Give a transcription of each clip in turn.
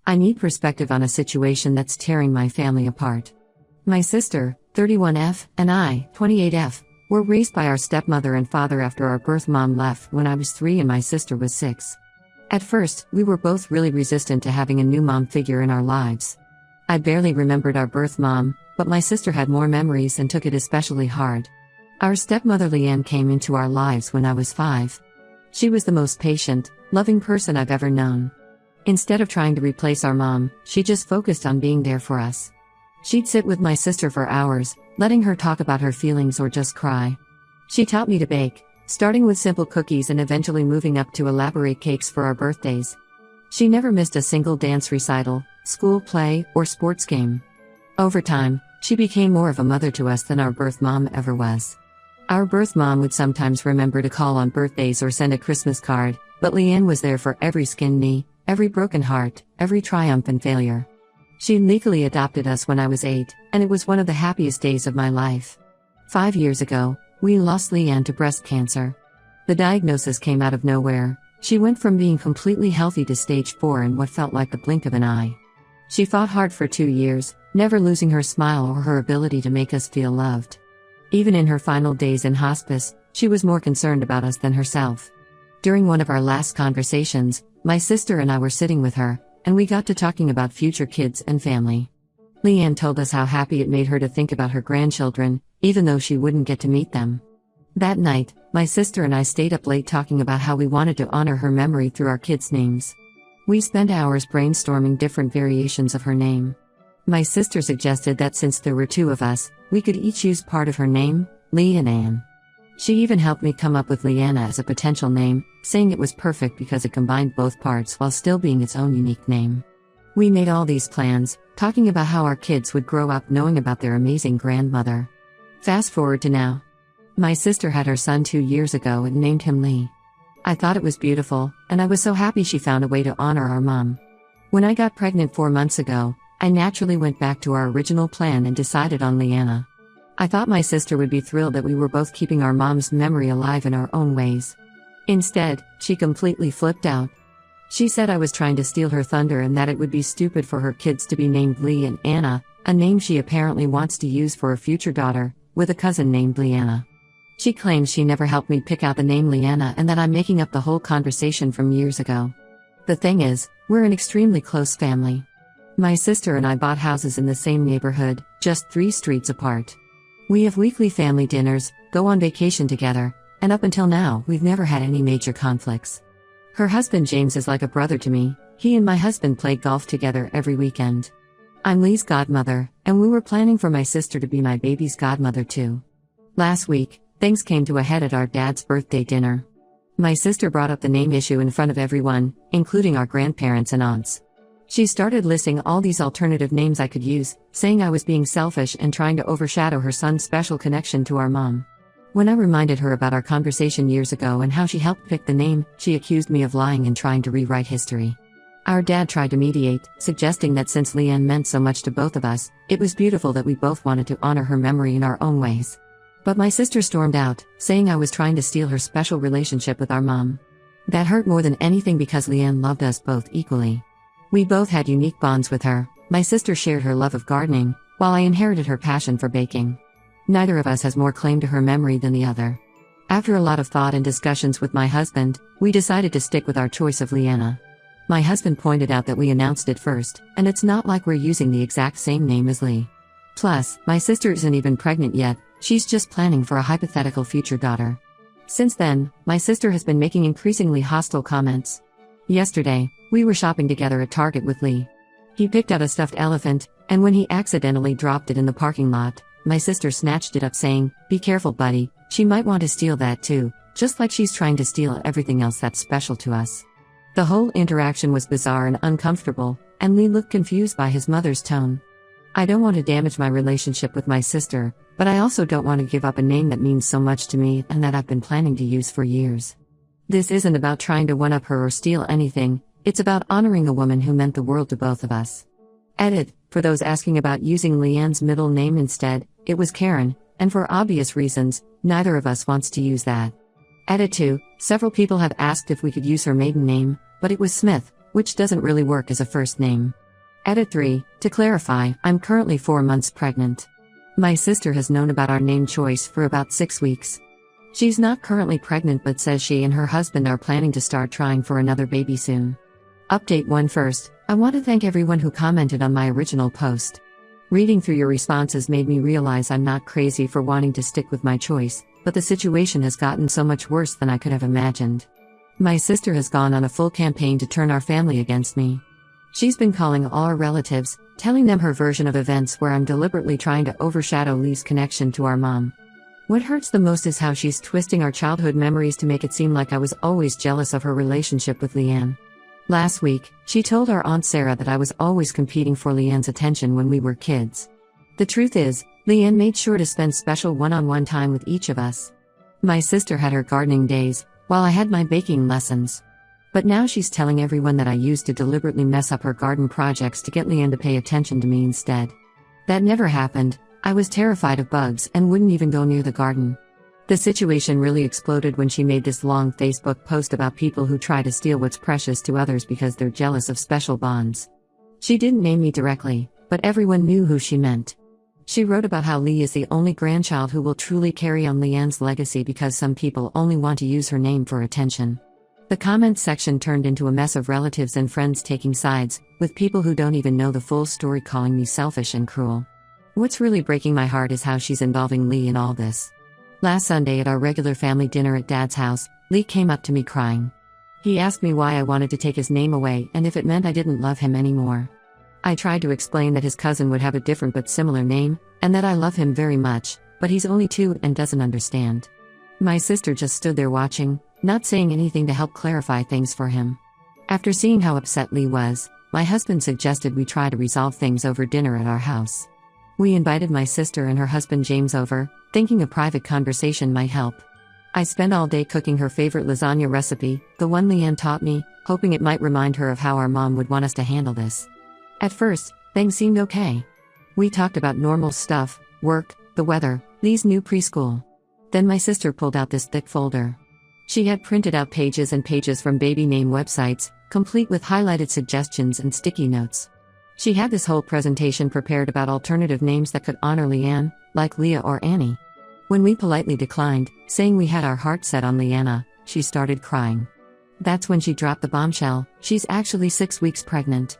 I need perspective on a situation that's tearing my family apart. My sister, 31F, and I, 28F, were raised by our stepmother and father after our birth mom left when I was 3 and my sister was 6. At first, we were both really resistant to having a new mom figure in our lives. I barely remembered our birth mom, but my sister had more memories and took it especially hard. Our stepmother Leanne came into our lives when I was 5. She was the most patient, loving person I've ever known. Instead of trying to replace our mom, she just focused on being there for us. She'd sit with my sister for hours, letting her talk about her feelings or just cry. She taught me to bake, starting with simple cookies and eventually moving up to elaborate cakes for our birthdays. She never missed a single dance recital, school play, or sports game. Over time, she became more of a mother to us than our birth mom ever was. Our birth mom would sometimes remember to call on birthdays or send a Christmas card, but Leanne was there for every skinned knee, every broken heart, every triumph and failure. She legally adopted us when I was 8, and it was one of the happiest days of my life. 5 years ago, we lost Leanne to breast cancer. The diagnosis came out of nowhere. She went from being completely healthy to stage 4 in what felt like the blink of an eye. She fought hard for 2 years, never losing her smile or her ability to make us feel loved. Even in her final days in hospice, she was more concerned about us than herself. During one of our last conversations, my sister and I were sitting with her, and we got to talking about future kids and family. Leanne told us how happy it made her to think about her grandchildren, even though she wouldn't get to meet them. That night, my sister and I stayed up late talking about how we wanted to honor her memory through our kids' names. We spent hours brainstorming different variations of her name. My sister suggested that since there were 2 of us, we could each use part of her name, Lee and Anne. She even helped me come up with Leanna as a potential name, saying it was perfect because it combined both parts while still being its own unique name. We made all these plans, talking about how our kids would grow up knowing about their amazing grandmother. Fast forward to now. My sister had her son 2 years ago and named him Lee. I thought it was beautiful, and I was so happy she found a way to honor our mom. When I got pregnant 4 months ago, I naturally went back to our original plan and decided on Leanna. I thought my sister would be thrilled that we were both keeping our mom's memory alive in our own ways. Instead, she completely flipped out. She said I was trying to steal her thunder and that it would be stupid for her kids to be named Lee and Anna, a name she apparently wants to use for a future daughter, with a cousin named Leanna. She claims she never helped me pick out the name Leanna and that I'm making up the whole conversation from years ago. The thing is, we're an extremely close family. My sister and I bought houses in the same neighborhood, just 3 streets apart. We have weekly family dinners, go on vacation together, and up until now, we've never had any major conflicts. Her husband James is like a brother to me. He and my husband play golf together every weekend. I'm Lee's godmother, and we were planning for my sister to be my baby's godmother too. Last week, things came to a head at our dad's birthday dinner. My sister brought up the name issue in front of everyone, including our grandparents and aunts. She started listing all these alternative names I could use, saying I was being selfish and trying to overshadow her son's special connection to our mom. When I reminded her about our conversation years ago and how she helped pick the name, she accused me of lying and trying to rewrite history. Our dad tried to mediate, suggesting that since Leanne meant so much to both of us, it was beautiful that we both wanted to honor her memory in our own ways. But my sister stormed out, saying I was trying to steal her special relationship with our mom. That hurt more than anything because Leanne loved us both equally. We both had unique bonds with her. My sister shared her love of gardening, while I inherited her passion for baking. Neither of us has more claim to her memory than the other. After a lot of thought and discussions with my husband, we decided to stick with our choice of Leanna. My husband pointed out that we announced it first, and it's not like we're using the exact same name as Lee. Plus, my sister isn't even pregnant yet, she's just planning for a hypothetical future daughter. Since then, my sister has been making increasingly hostile comments. Yesterday, we were shopping together at Target with Lee. He picked out a stuffed elephant, and when he accidentally dropped it in the parking lot, my sister snatched it up saying, "Be careful, buddy, she might want to steal that too," just like she's trying to steal everything else that's special to us. The whole interaction was bizarre and uncomfortable, and Lee looked confused by his mother's tone. I don't want to damage my relationship with my sister, but I also don't want to give up a name that means so much to me and that I've been planning to use for years. This isn't about trying to one-up her or steal anything, it's about honoring a woman who meant the world to both of us. Edit, for those asking about using Leanne's middle name instead, it was Karen, and for obvious reasons, neither of us wants to use that. Edit 2, several people have asked if we could use her maiden name, but it was Smith, which doesn't really work as a first name. Edit 3. To clarify, I'm currently 4 months pregnant. My sister has known about our name choice for about 6 weeks. She's not currently pregnant but says she and her husband are planning to start trying for another baby soon. Update 1 first, I want to thank everyone who commented on my original post. Reading through your responses made me realize I'm not crazy for wanting to stick with my choice, but the situation has gotten so much worse than I could have imagined. My sister has gone on a full campaign to turn our family against me. She's been calling all our relatives, telling them her version of events where I'm deliberately trying to overshadow Lee's connection to our mom. What hurts the most is how she's twisting our childhood memories to make it seem like I was always jealous of her relationship with Leanne. Last week, she told our Aunt Sarah that I was always competing for Leanne's attention when we were kids. The truth is, Leanne made sure to spend special one-on-one time with each of us. My sister had her gardening days, while I had my baking lessons. But now she's telling everyone that I used to deliberately mess up her garden projects to get Leanne to pay attention to me instead. That never happened. I was terrified of bugs and wouldn't even go near the garden. The situation really exploded when she made this long Facebook post about people who try to steal what's precious to others because they're jealous of special bonds. She didn't name me directly, but everyone knew who she meant. She wrote about how Lee is the only grandchild who will truly carry on Leanne's legacy because some people only want to use her name for attention. The comments section turned into a mess of relatives and friends taking sides, with people who don't even know the full story calling me selfish and cruel. What's really breaking my heart is how she's involving Lee in all this. Last Sunday at our regular family dinner at Dad's house, Lee came up to me crying. He asked me why I wanted to take his name away and if it meant I didn't love him anymore. I tried to explain that his cousin would have a different but similar name, and that I love him very much, but he's only 2 and doesn't understand. My sister just stood there watching, not saying anything to help clarify things for him. After seeing how upset Lee was, my husband suggested we try to resolve things over dinner at our house. We invited my sister and her husband James over, thinking a private conversation might help. I spent all day cooking her favorite lasagna recipe, the one Leanne taught me, hoping it might remind her of how our mom would want us to handle this. At first, things seemed okay. We talked about normal stuff, work, the weather, Lee's new preschool. Then my sister pulled out this thick folder. She had printed out pages and pages from baby name websites, complete with highlighted suggestions and sticky notes. She had this whole presentation prepared about alternative names that could honor Leanne, like Leah or Annie. When we politely declined, saying we had our heart set on Leanna, she started crying. That's when she dropped the bombshell: she's actually 6 weeks pregnant.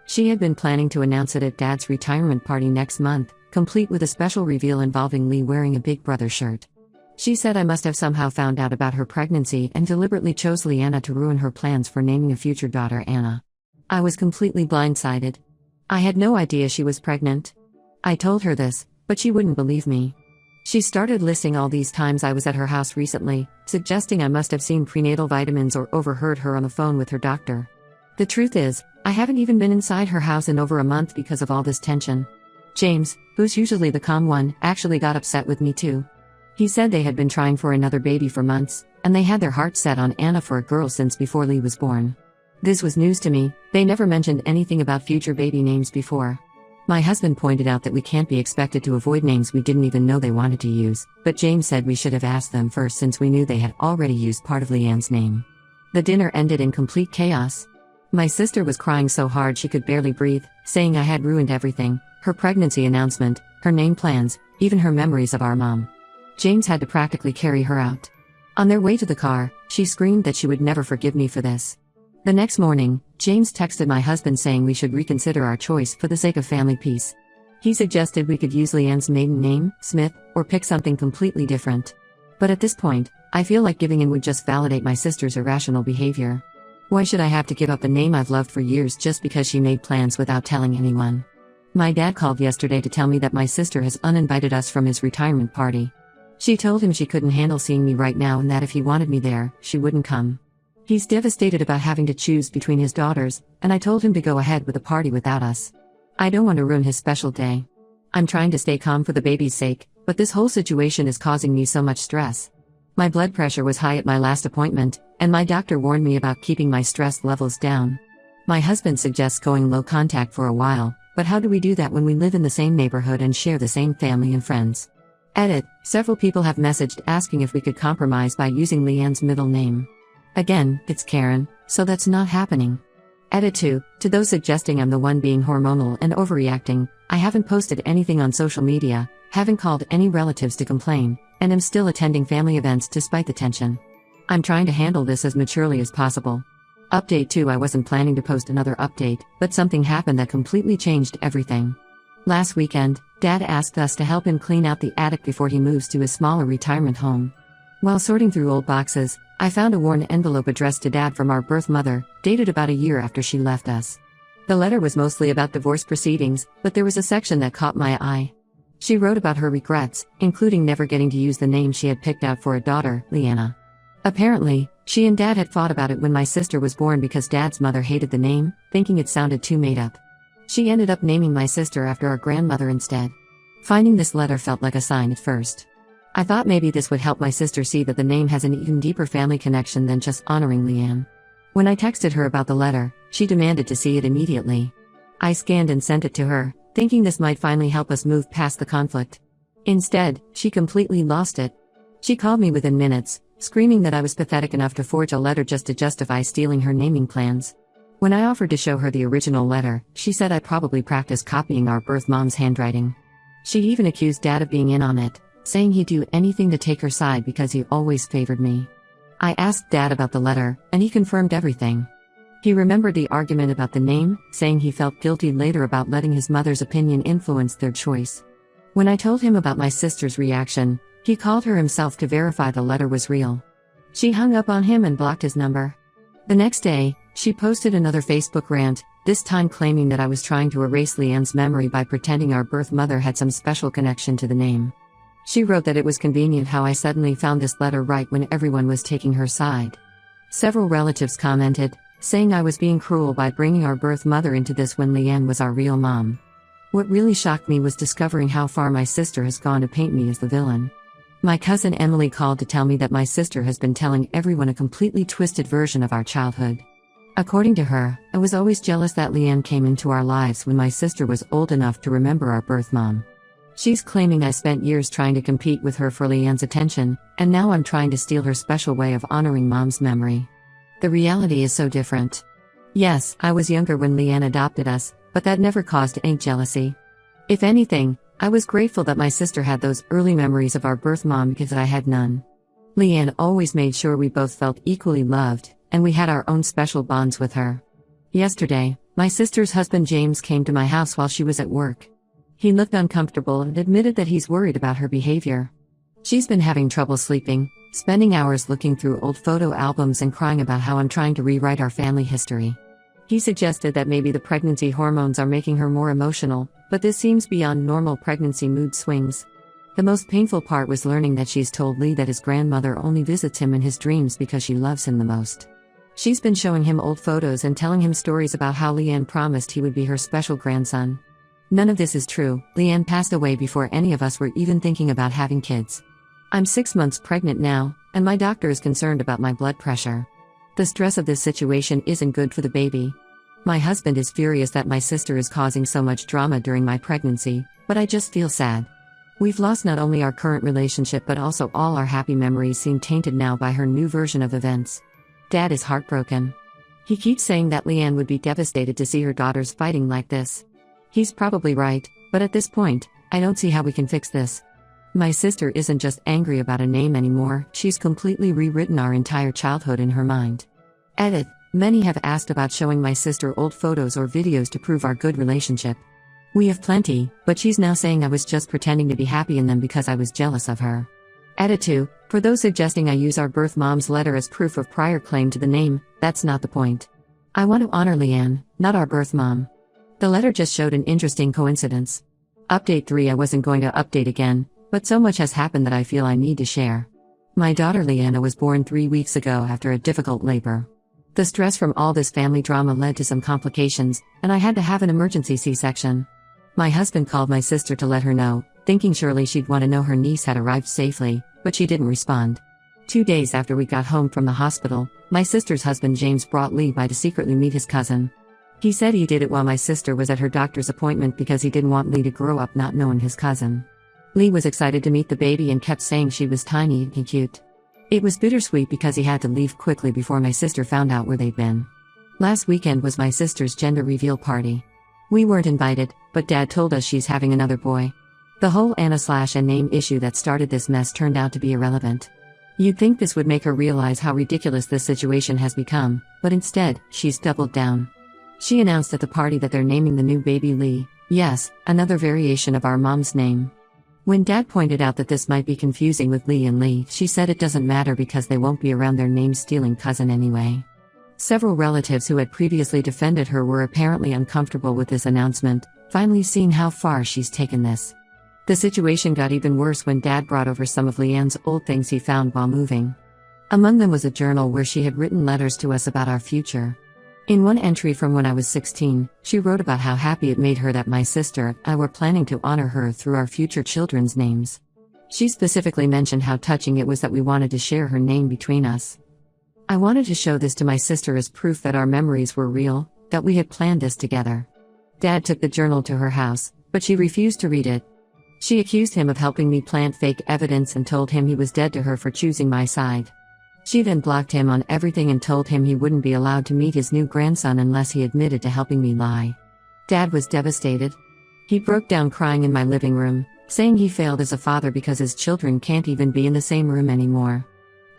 She had been planning to announce it at Dad's retirement party next month, complete with a special reveal involving Lee wearing a Big Brother shirt. She said I must have somehow found out about her pregnancy and deliberately chose Leanna to ruin her plans for naming a future daughter Anna. I was completely blindsided. I had no idea she was pregnant. I told her this, but she wouldn't believe me. She started listing all these times I was at her house recently, suggesting I must have seen prenatal vitamins or overheard her on the phone with her doctor. The truth is, I haven't even been inside her house in over a month because of all this tension. James, who's usually the calm one, actually got upset with me too. He said they had been trying for another baby for months, and they had their heart set on Anna for a girl since before Lee was born. This was news to me. They never mentioned anything about future baby names before. My husband pointed out that we can't be expected to avoid names we didn't even know they wanted to use, but James said we should have asked them first since we knew they had already used part of Leanne's name. The dinner ended in complete chaos. My sister was crying so hard she could barely breathe, saying I had ruined everything: her pregnancy announcement, her name plans, even her memories of our mom. James had to practically carry her out. On their way to the car, she screamed that she would never forgive me for this. The next morning, James texted my husband saying we should reconsider our choice for the sake of family peace. He suggested we could use Leanne's maiden name, Smith, or pick something completely different. But at this point, I feel like giving in would just validate my sister's irrational behavior. Why should I have to give up a name I've loved for years just because she made plans without telling anyone? My dad called yesterday to tell me that my sister has uninvited us from his retirement party. She told him she couldn't handle seeing me right now and that if he wanted me there, she wouldn't come. He's devastated about having to choose between his daughters, and I told him to go ahead with the party without us. I don't want to ruin his special day. I'm trying to stay calm for the baby's sake, but this whole situation is causing me so much stress. My blood pressure was high at my last appointment, and my doctor warned me about keeping my stress levels down. My husband suggests going low contact for a while, but how do we do that when we live in the same neighborhood and share the same family and friends? Edit: several people have messaged asking if we could compromise by using Leanne's middle name. Again, it's Karen, so that's not happening. Edit 2. To those suggesting I'm the one being hormonal and overreacting, I haven't posted anything on social media, haven't called any relatives to complain, and am still attending family events despite the tension. I'm trying to handle this as maturely as possible. Update 2. I wasn't planning to post another update, but something happened that completely changed everything. Last weekend, Dad asked us to help him clean out the attic before he moves to his smaller retirement home. While sorting through old boxes, I found a worn envelope addressed to Dad from our birth mother, dated about a year after she left us. The letter was mostly about divorce proceedings, but there was a section that caught my eye. She wrote about her regrets, including never getting to use the name she had picked out for a daughter, Leanna. Apparently, she and Dad had fought about it when my sister was born because Dad's mother hated the name, thinking it sounded too made up. She ended up naming my sister after our grandmother instead. Finding this letter felt like a sign at first. I thought maybe this would help my sister see that the name has an even deeper family connection than just honoring Leanne. When I texted her about the letter, she demanded to see it immediately. I scanned and sent it to her, thinking this might finally help us move past the conflict. Instead, she completely lost it. She called me within minutes, screaming that I was pathetic enough to forge a letter just to justify stealing her naming plans. When I offered to show her the original letter, she said I probably practiced copying our birth mom's handwriting. She even accused Dad of being in on it, saying he'd do anything to take her side because he always favored me. I asked Dad about the letter, and he confirmed everything. He remembered the argument about the name, saying he felt guilty later about letting his mother's opinion influence their choice. When I told him about my sister's reaction, he called her himself to verify the letter was real. She hung up on him and blocked his number. The next day, she posted another Facebook rant, this time claiming that I was trying to erase Leanne's memory by pretending our birth mother had some special connection to the name. She wrote that it was convenient how I suddenly found this letter right when everyone was taking her side. Several relatives commented, saying I was being cruel by bringing our birth mother into this when Leanne was our real mom. What really shocked me was discovering how far my sister has gone to paint me as the villain. My cousin Emily called to tell me that my sister has been telling everyone a completely twisted version of our childhood. According to her, I was always jealous that Leanne came into our lives when my sister was old enough to remember our birth mom. She's claiming I spent years trying to compete with her for Leanne's attention, and now I'm trying to steal her special way of honoring mom's memory. The reality is so different. Yes, I was younger when Leanne adopted us, but that never caused any jealousy. If anything, I was grateful that my sister had those early memories of our birth mom because I had none. Leanne always made sure we both felt equally loved, and we had our own special bonds with her. Yesterday, my sister's husband James came to my house while she was at work. He looked uncomfortable and admitted that he's worried about her behavior. She's been having trouble sleeping, spending hours looking through old photo albums and crying about how I'm trying to rewrite our family history. He suggested that maybe the pregnancy hormones are making her more emotional, but this seems beyond normal pregnancy mood swings. The most painful part was learning that she's told Lee that his grandmother only visits him in his dreams because she loves him the most. She's been showing him old photos and telling him stories about how Leanne promised he would be her special grandson. None of this is true. Leanne passed away before any of us were even thinking about having kids. I'm 6 months pregnant now, and my doctor is concerned about my blood pressure. The stress of this situation isn't good for the baby. My husband is furious that my sister is causing so much drama during my pregnancy, but I just feel sad. We've lost not only our current relationship but also all our happy memories seem tainted now by her new version of events. Dad is heartbroken. He keeps saying that Leanne would be devastated to see her daughters fighting like this. He's probably right, but at this point, I don't see how we can fix this. My sister isn't just angry about a name anymore, she's completely rewritten our entire childhood in her mind. Edit. Many have asked about showing my sister old photos or videos to prove our good relationship. We have plenty, but she's now saying I was just pretending to be happy in them because I was jealous of her. Edit 2. For those suggesting I use our birth mom's letter as proof of prior claim to the name, that's not the point. I want to honor Leanne, not our birth mom. The letter just showed an interesting coincidence. Update 3. I wasn't going to update again, but so much has happened that I feel I need to share. My daughter Leanna was born 3 weeks ago after a difficult labor. The stress from all this family drama led to some complications, and I had to have an emergency C-section. My husband called my sister to let her know, thinking surely she'd want to know her niece had arrived safely, but she didn't respond. 2 days after we got home from the hospital, my sister's husband James brought Lee by to secretly meet his cousin. He said he did it while my sister was at her doctor's appointment because he didn't want Lee to grow up not knowing his cousin. Lee was excited to meet the baby and kept saying she was tiny and cute. It was bittersweet because he had to leave quickly before my sister found out where they'd been. Last weekend was my sister's gender reveal party. We weren't invited, but Dad told us she's having another boy. The whole Anna/and name issue that started this mess turned out to be irrelevant. You'd think this would make her realize how ridiculous this situation has become, but instead, she's doubled down. She announced at the party that they're naming the new baby Lee. Yes, another variation of our mom's name. When Dad pointed out that this might be confusing with Lee and Lee, she said it doesn't matter because they won't be around their name-stealing cousin anyway. Several relatives who had previously defended her were apparently uncomfortable with this announcement, finally seeing how far she's taken this. The situation got even worse when Dad brought over some of Leanne's old things he found while moving. Among them was a journal where she had written letters to us about our future. In one entry from when I was 16, she wrote about how happy it made her that my sister and I were planning to honor her through our future children's names. She specifically mentioned how touching it was that we wanted to share her name between us. I wanted to show this to my sister as proof that our memories were real, that we had planned this together. Dad took the journal to her house, but she refused to read it. She accused him of helping me plant fake evidence and told him he was dead to her for choosing my side. She then blocked him on everything and told him he wouldn't be allowed to meet his new grandson unless he admitted to helping me lie. Dad was devastated. He broke down crying in my living room, saying he failed as a father because his children can't even be in the same room anymore.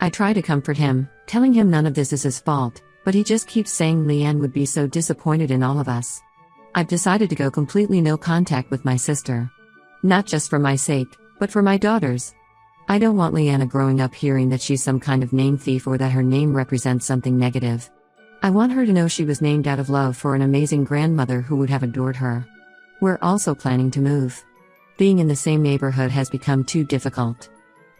I try to comfort him, telling him none of this is his fault, but he just keeps saying Leanne would be so disappointed in all of us. I've decided to go completely no contact with my sister. Not just for my sake, but for my daughters. I don't want Leanna growing up hearing that she's some kind of name thief or that her name represents something negative. I want her to know she was named out of love for an amazing grandmother who would have adored her. We're also planning to move. Being in the same neighborhood has become too difficult.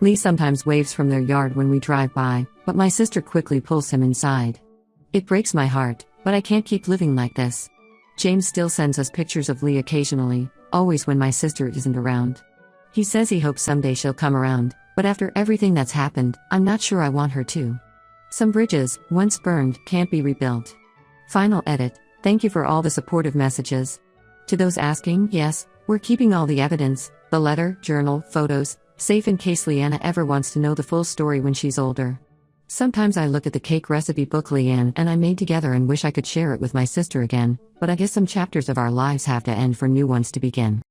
Lee sometimes waves from their yard when we drive by, but my sister quickly pulls him inside. It breaks my heart, but I can't keep living like this. James still sends us pictures of Lee occasionally, always when my sister isn't around. He says he hopes someday she'll come around, but after everything that's happened, I'm not sure I want her to. Some bridges, once burned, can't be rebuilt. Final edit. Thank you for all the supportive messages. To those asking, yes, we're keeping all the evidence, the letter, journal, photos, safe in case Leanna ever wants to know the full story when she's older. Sometimes I look at the cake recipe book Leanne and I made together and wish I could share it with my sister again, but I guess some chapters of our lives have to end for new ones to begin.